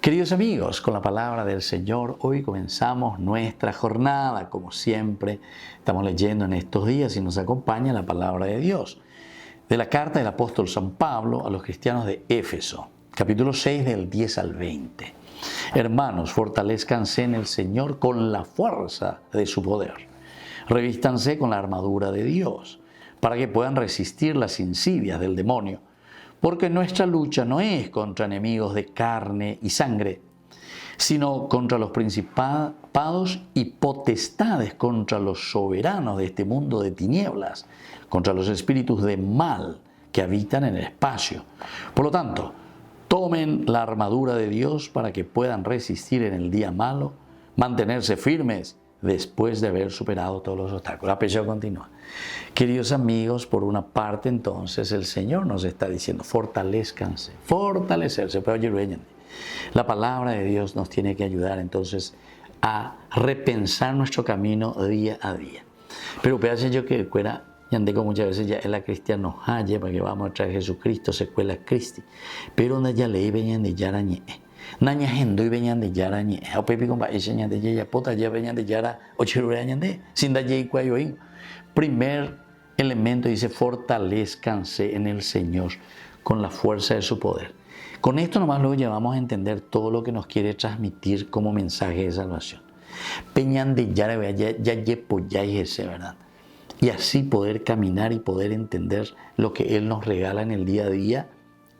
Queridos amigos, con la palabra del Señor, hoy comenzamos nuestra jornada. Como siempre, estamos leyendo en estos días y nos acompaña la palabra de Dios. De la carta del apóstol San Pablo a los cristianos de Éfeso, capítulo 6 del 10 al 20. Hermanos, fortalezcanse en el Señor con la fuerza de su poder. Revístanse con la armadura de Dios, para que puedan resistir las insidias del demonio. Porque nuestra lucha no es contra enemigos de carne y sangre, sino contra los principados y potestades, contra los soberanos de este mundo de tinieblas, contra los espíritus de mal que habitan en el espacio. Por lo tanto, tomen la armadura de Dios para que puedan resistir en el día malo, mantenerse firmes después de haber superado todos los obstáculos. La pelea continúa. Queridos amigos, por una parte entonces el Señor nos está diciendo, fortalezcanse, fortalecerse. La palabra de Dios nos tiene que ayudar entonces a repensar nuestro camino día a día. Pero pedazo yo que fuera, ya andé con muchas veces ya en la cristiana nos halle para que vamos a traer Jesucristo, secuela Cristi. Pero donde ya leí venían de yarañe. Naña hendo y venían de yarañe. A pepi con ese ñan de ya pota ya venían de yara ochirure ñan de sin da yei cuayoín. Primer elemento dice fortalezcanse en el Señor con la fuerza de su poder. Con esto nomás luego llevamos a entender todo lo que nos quiere transmitir como mensaje de salvación. Peñan de yara ya yepo ya ese, ¿verdad? Y así poder caminar y poder entender lo que Él nos regala en el día a día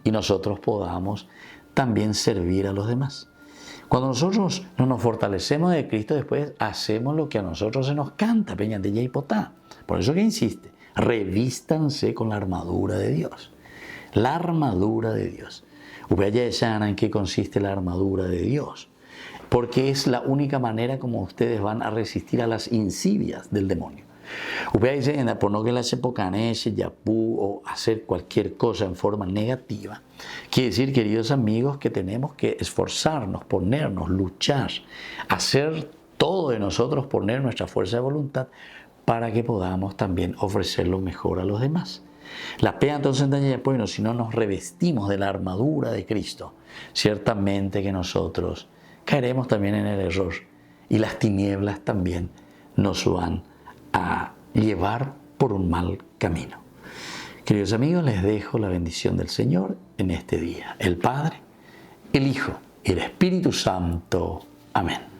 y nosotros podamos también servir a los demás. Cuando nosotros no nos fortalecemos de Cristo, después hacemos lo que a nosotros se nos canta, peña de Yaipotá. Por eso que insiste, revístanse con la armadura de Dios. La armadura de Dios. ¿En qué consiste la armadura de Dios? Porque es la única manera como ustedes van a resistir a las insidias del demonio. Por no que la sepocanese, yapú o hacer cualquier cosa en forma negativa, quiere decir, queridos amigos, que tenemos que esforzarnos, ponernos, luchar, hacer todo de nosotros, poner nuestra fuerza de voluntad para que podamos también ofrecer lo mejor a los demás. La pena entonces, si no nos revestimos de la armadura de Cristo, ciertamente que nosotros caeremos también en el error y las tinieblas también nos van a llevar por un mal camino. Queridos amigos, les dejo la bendición del Señor en este día. El Padre, el Hijo y el Espíritu Santo. Amén.